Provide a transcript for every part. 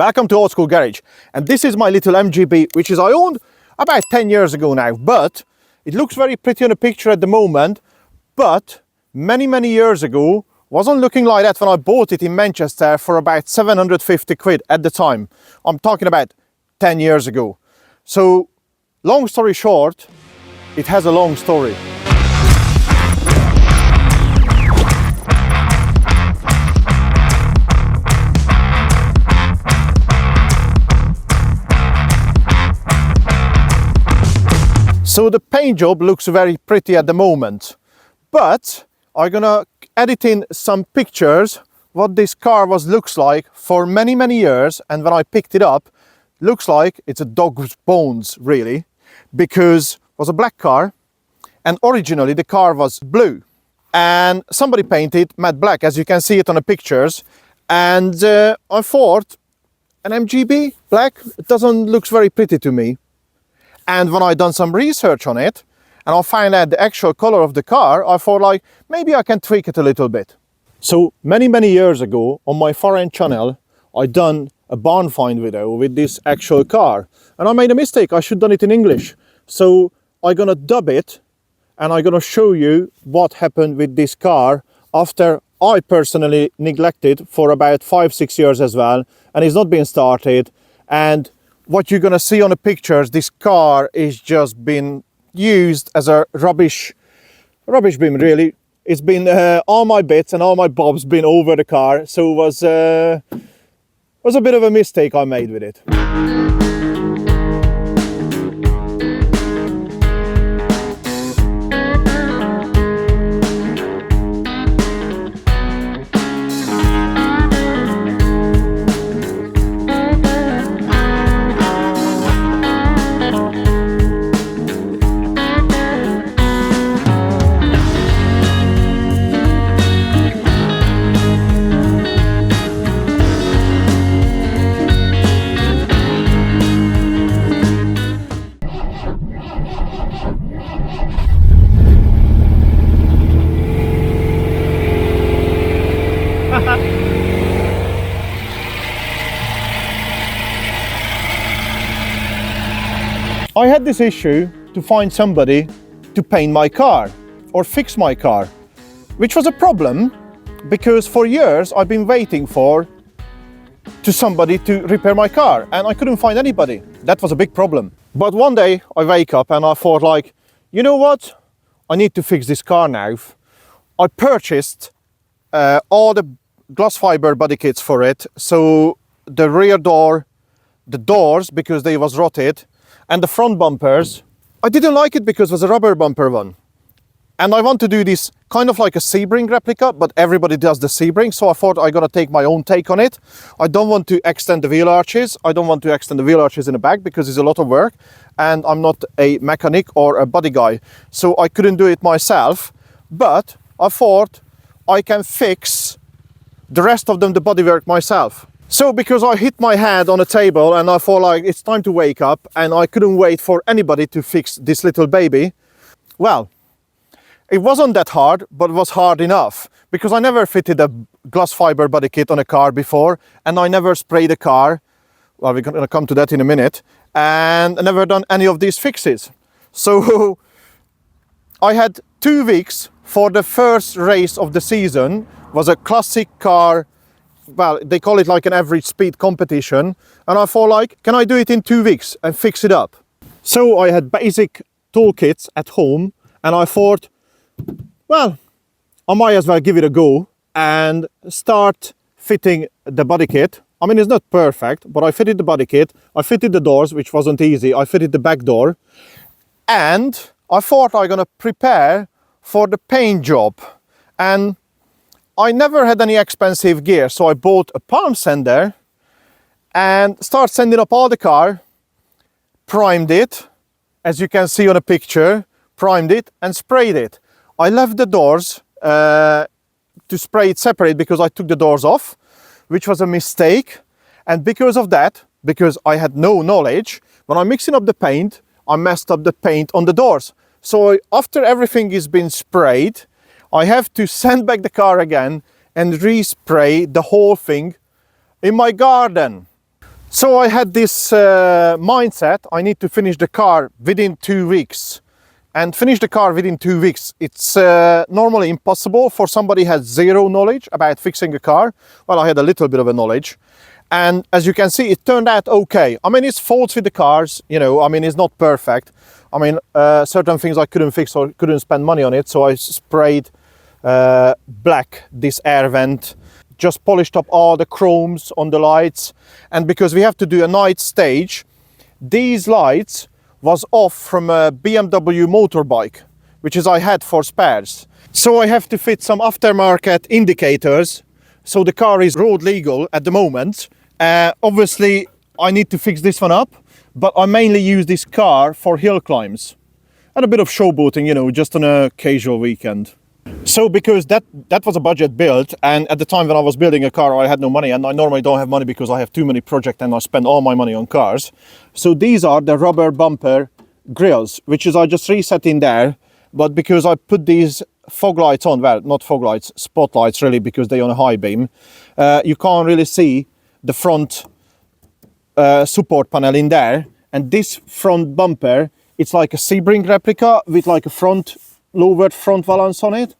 Welcome to Old School Garage, and this is my little MGB, which is I owned about 10 years ago now, but it looks very pretty on a picture at the moment, but many years ago wasn't looking like that when I bought it in Manchester for about 750 quid at the time. I'm talking about 10 years ago. So long story short, it has a long story. So the paint job looks very pretty at the moment, but I'm gonna edit in some pictures what this car looks like for many years, and when I picked it up, looks like it's a dog's bones really, because it was a black car and originally the car was blue and somebody painted matte black, as you can see it on the pictures, and I thought an MGB black, it doesn't look very pretty to me. And when I done some research on it and I find out the actual color of the car, I thought like maybe I can tweak it a little bit. So many years ago on my foreign channel, I done a barn find video with this actual car, and I made a mistake. I should done it in English. So I'm gonna dub it and I'm gonna show you what happened with this car after I personally neglected for about 5-6 years as well, and it's not been started. And what you're gonna see on the pictures, this car is just been used as a rubbish bin really. It's been all my bits and all my bobs been over the car, so it was a bit of a mistake I made with it. I had this issue to find somebody to paint my car or fix my car, which was a problem because for years I've been waiting for somebody to repair my car and I couldn't find anybody. That was a big problem. But one day I wake up and I thought like, you know what? I need to fix this car now. I purchased all the glass fiber body kits for it. So the rear door, the doors, because they was rotted, and the front bumpers, I didn't like it because it was a rubber bumper one. And I want to do this kind of like a Sebring replica, but everybody does the Sebring, so I thought I gotta take my own take on it. I don't want to extend the wheel arches. I don't want to extend the wheel arches in the back because it's a lot of work, and I'm not a mechanic or a body guy, so I couldn't do it myself. But I thought I can fix the rest of them, the bodywork, myself. So because I hit my head on a table and I thought like it's time to wake up, and I couldn't wait for anybody to fix this little baby. Well, it wasn't that hard, but it was hard enough because I never fitted a glass fiber body kit on a car before, and I never sprayed a car. Well, we're gonna come to that in a minute, and I never done any of these fixes. So I had 2 weeks for the first race of the season. Was a classic car. Well, they call it like an average speed competition, and I thought like, can I do it in 2 weeks and fix it up? So I had basic toolkits at home, and I thought, well, I might as well give it a go and start fitting the body kit. I mean, it's not perfect, but I fitted the body kit, I fitted the doors, which wasn't easy, I fitted the back door, and I thought I'm gonna prepare for the paint job. And I never had any expensive gear, so I bought a palm sander and started sanding up all the car, primed it, as you can see on a picture, primed it and sprayed it. I left the doors to spray it separate because I took the doors off, which was a mistake. And because of that, because I had no knowledge, when I'm mixing up the paint, I messed up the paint on the doors. So after everything has been sprayed, I have to send back the car again and respray the whole thing in my garden. So I had this mindset, I need to finish the car within 2 weeks. And finish the car within 2 weeks, it's normally impossible for somebody who has zero knowledge about fixing a car. Well, I had a little bit of a knowledge. And as you can see, it turned out okay. I mean, it's faults with the cars, you know, I mean, it's not perfect. I mean, certain things I couldn't fix or couldn't spend money on it, so I sprayed black this air vent, just polished up all the chromes on the lights. And because we have to do a night stage, these lights was off from a BMW motorbike, which is I had for spares. So I have to fit some aftermarket indicators, so the car is road legal at the moment. Obviously, I need to fix this one up, but I mainly use this car for hill climbs and a bit of showboating, you know, just on a casual weekend. So because that was a budget build, and at the time when I was building a car, I had no money, and I normally don't have money because I have too many projects and I spend all my money on cars. So these are the rubber bumper grills, which is I just reset in there, but because I put these fog lights on, well, not fog lights, spotlights really, because they're on a high beam, you can't really see the front support panel in there. And this front bumper, it's like a Sebring replica with like a front lowered front valance on it.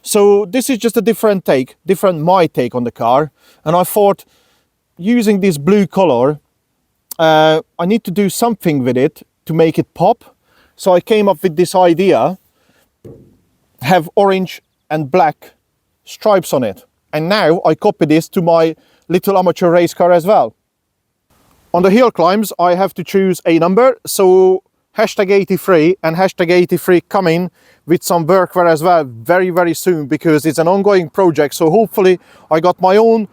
So this is just a different take, my take on the car. And I thought, using this blue color, I need to do something with it to make it pop. So I came up with this idea, have orange and black stripes on it. And now I copy this to my little amateur race car as well. On the hill climbs, I have to choose a number. So hashtag 83 and hashtag 83 coming with some workwear as well very, very soon, because it's an ongoing project. So hopefully I got my own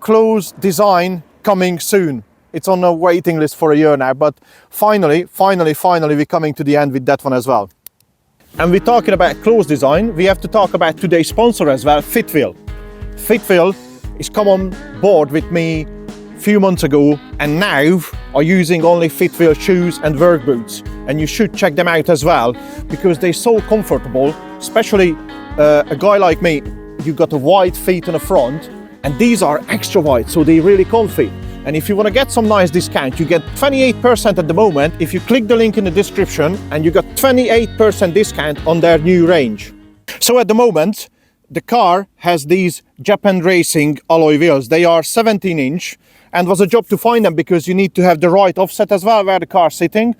clothes design coming soon. It's on a waiting list for a year now, but finally we're coming to the end with that one as well. And we're talking about clothes design, we have to talk about today's sponsor as well, Fitwheel. Fitwheel is come on board with me a few months ago, and now are using only Fitwheel shoes and work boots. And you should check them out as well, because they're so comfortable, especially a guy like me, you got a wide feet in the front, and these are extra wide, so they're really comfy. And if you want to get some nice discount, you get 28% at the moment if you click the link in the description, and you got 28% discount on their new range. So at the moment, the car has these Japan Racing alloy wheels. They are 17-inch, and was a job to find them because you need to have the right offset as well where the car's sitting.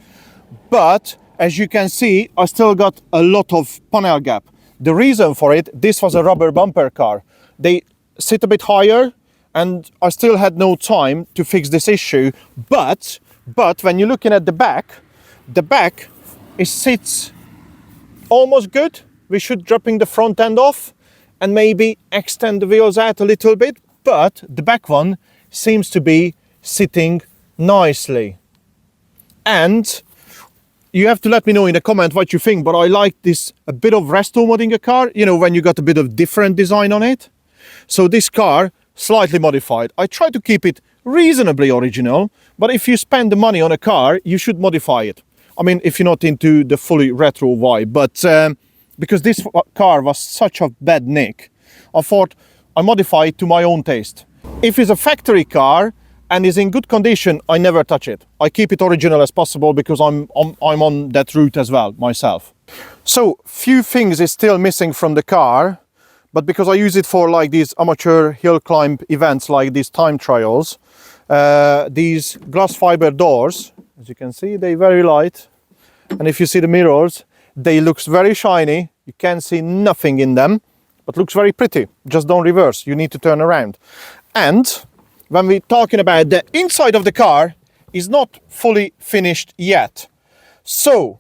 But as you can see, I still got a lot of panel gap. The reason for it, this was a rubber bumper car. They sit a bit higher, and I still had no time to fix this issue. But when you're looking at the back it sits almost good. We should dropping the front end off and maybe extend the wheels out a little bit, but the back one seems to be sitting nicely. And you have to let me know in the comment what you think, but I like this a bit of resto modding a car, you know, when you got a bit of different design on it. So this car, slightly modified. I try to keep it reasonably original, but if you spend the money on a car, you should modify it. I mean, if you're not into the fully retro vibe, but because this car was such a bad nick, I thought I modify it to my own taste. If it's a factory car and is in good condition, I never touch it. I keep it original as possible because I'm on that route as well myself. So few things is still missing from the car, but because I use it for like these amateur hill climb events, like these time trials, these glass fiber doors, as you can see, they're very light. And if you see the mirrors, they looks very shiny. You can see nothing in them, but looks very pretty. Just don't reverse, you need to turn around. And when we're talking about the inside of the car, is not fully finished yet. So,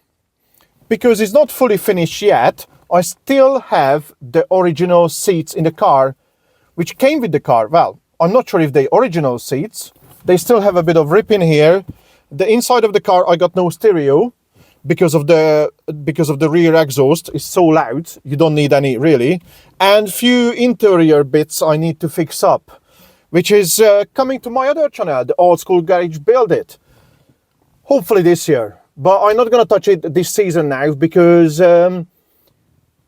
because it's not fully finished yet, I still have the original seats in the car, which came with the car. Well, I'm not sure if they're original seats. They still have a bit of rip in here. The inside of the car, I got no stereo because of the rear exhaust is so loud. You don't need any really. And few interior bits I need to fix up, which is coming to my other channel, the Old School Garage Build It. Hopefully this year. But I'm not gonna touch it this season now because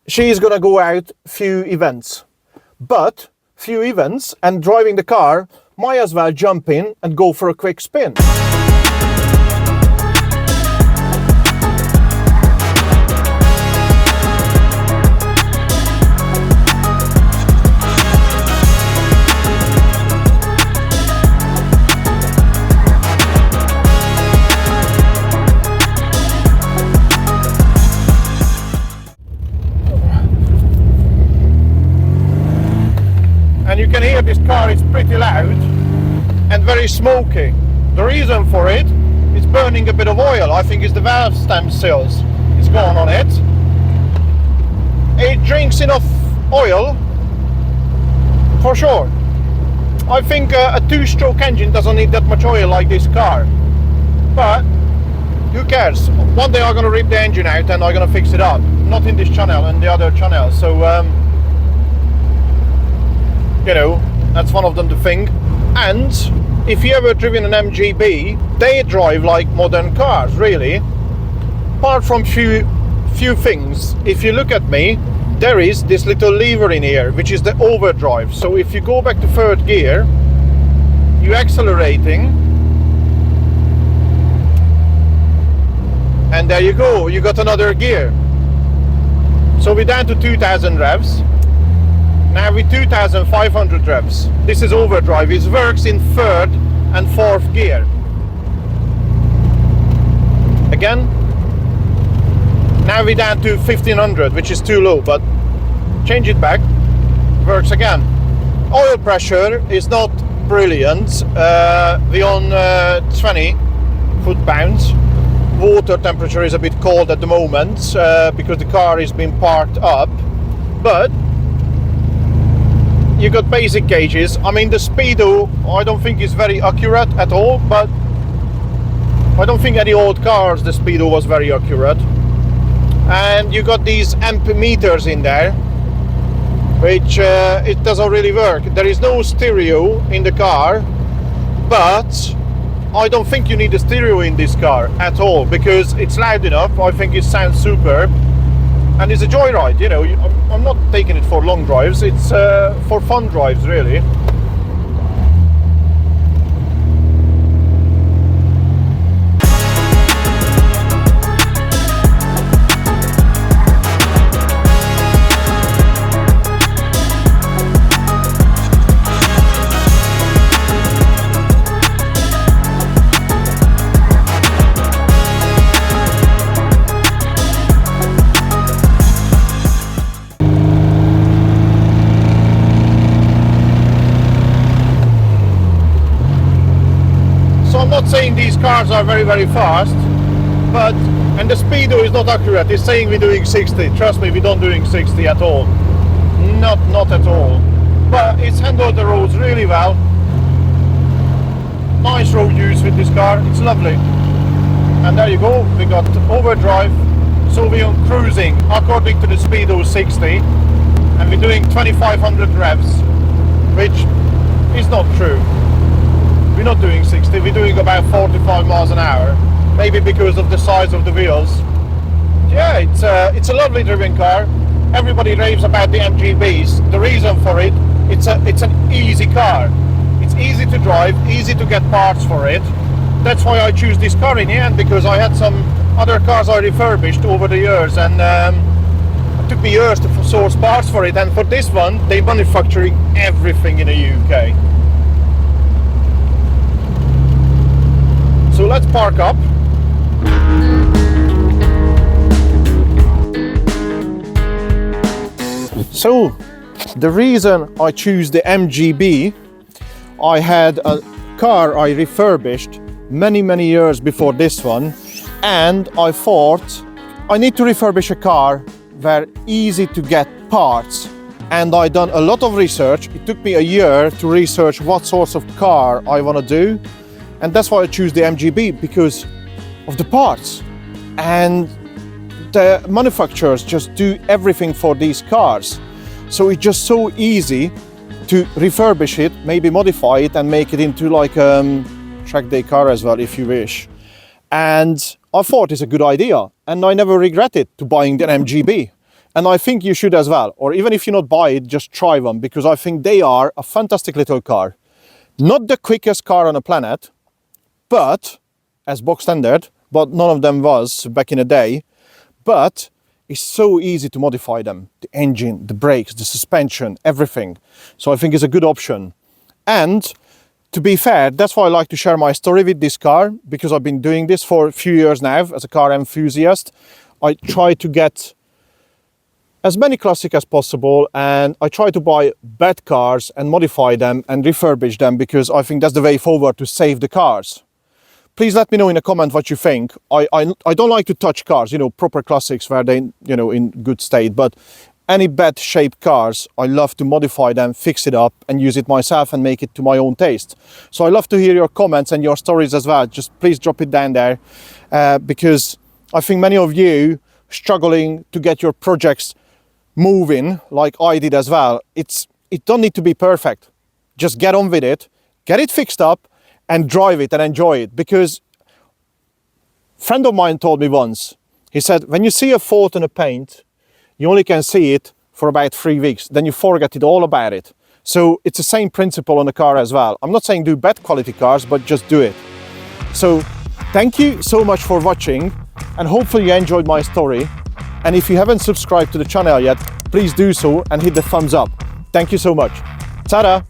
she's gonna go out few events. But few events and driving the car might as well jump in and go for a quick spin. And you can hear this car is pretty loud and very smoky. The reason for it is burning a bit of oil. I think it's the valve stem seals is going on it. It drinks enough oil for sure. I think a two-stroke engine doesn't need that much oil like this car, but who cares? One day I'm going to rip the engine out and I'm going to fix it up. Not in this channel, in the other channel. So you know, that's one of them to think. And if you ever driven an MGB, they drive like modern cars, really. Apart from few things, if you look at me, there is this little lever in here, which is the overdrive. So if you go back to third gear, you're accelerating, and there you go, you got another gear. So we're down to 2000 revs. Now with 2500 revs, this is overdrive. It works in third and fourth gear. Again, now we're down to 1500, which is too low, but change it back, works again. Oil pressure is not brilliant. We're on 20 foot-pounds. Water temperature is a bit cold at the moment because the car is being parked up, but you got basic gauges. I mean, the speedo I don't think is very accurate at all, but I don't think any old cars the speedo was very accurate. And you got these amp meters in there, which it doesn't really work. There is no stereo in the car, but I don't think you need a stereo in this car at all, because it's loud enough. I think it sounds superb. And it's a joyride, you know. I'm not taking it for long drives, it's for fun drives, really. I'm not saying these cars are very, very fast, but, and the speedo is not accurate. It's saying we're doing 60. Trust me, we don't doing 60 at all. Not at all. But it's handled the roads really well. Nice road use with this car. It's lovely. And there you go. We got overdrive. So we're on cruising according to the speedo 60, and we're doing 2500 revs, which is not true. We're not doing 60, we're doing about 45 miles an hour, maybe because of the size of the wheels. Yeah, it's a lovely driven car. Everybody raves about the MGBs. The reason for it, it's an easy car. It's easy to drive, easy to get parts for it. That's why I choose this car in the end, because I had some other cars I refurbished over the years, and it took me years to source parts for it. And for this one, they're manufacturing everything in the UK. So let's park up. So the reason I choose the MGB, I had a car I refurbished many years before this one, and I thought I need to refurbish a car where easy to get parts. And I done a lot of research. It took me a year to research what sorts of car I want to do. And that's why I choose the MGB, because of the parts. And the manufacturers just do everything for these cars. So it's just so easy to refurbish it, maybe modify it and make it into like a track day car as well, if you wish. And I thought it's a good idea, and I never regretted to buying the MGB. And I think you should as well. Or even if you not buy it, just try them, because I think they are a fantastic little car. Not the quickest car on the planet, but as box standard, but none of them was back in the day. But it's so easy to modify them. The engine, the brakes, the suspension, everything. So I think it's a good option. And to be fair, that's why I like to share my story with this car, because I've been doing this for a few years now as a car enthusiast. I try to get as many classic as possible, and I try to buy bad cars and modify them and refurbish them, because I think that's the way forward to save the cars. Please let me know in a comment what you think. I don't like to touch cars, you know, proper classics where they, you know, in good state, but any bad shaped cars, I love to modify them, fix it up and use it myself and make it to my own taste. So I love to hear your comments and your stories as well. Just please drop it down there, because I think many of you struggling to get your projects moving like I did as well. It don't need to be perfect. Just get on with it, get it fixed up and drive it and enjoy it. Because a friend of mine told me once, he said, when you see a fault in a paint, you only can see it for about 3 weeks, then you forget it all about it. So it's the same principle on the car as well. I'm not saying do bad quality cars, but just do it. So thank you so much for watching, and hopefully you enjoyed my story. And if you haven't subscribed to the channel yet, please do so and hit the thumbs up. Thank you so much. Ta-da!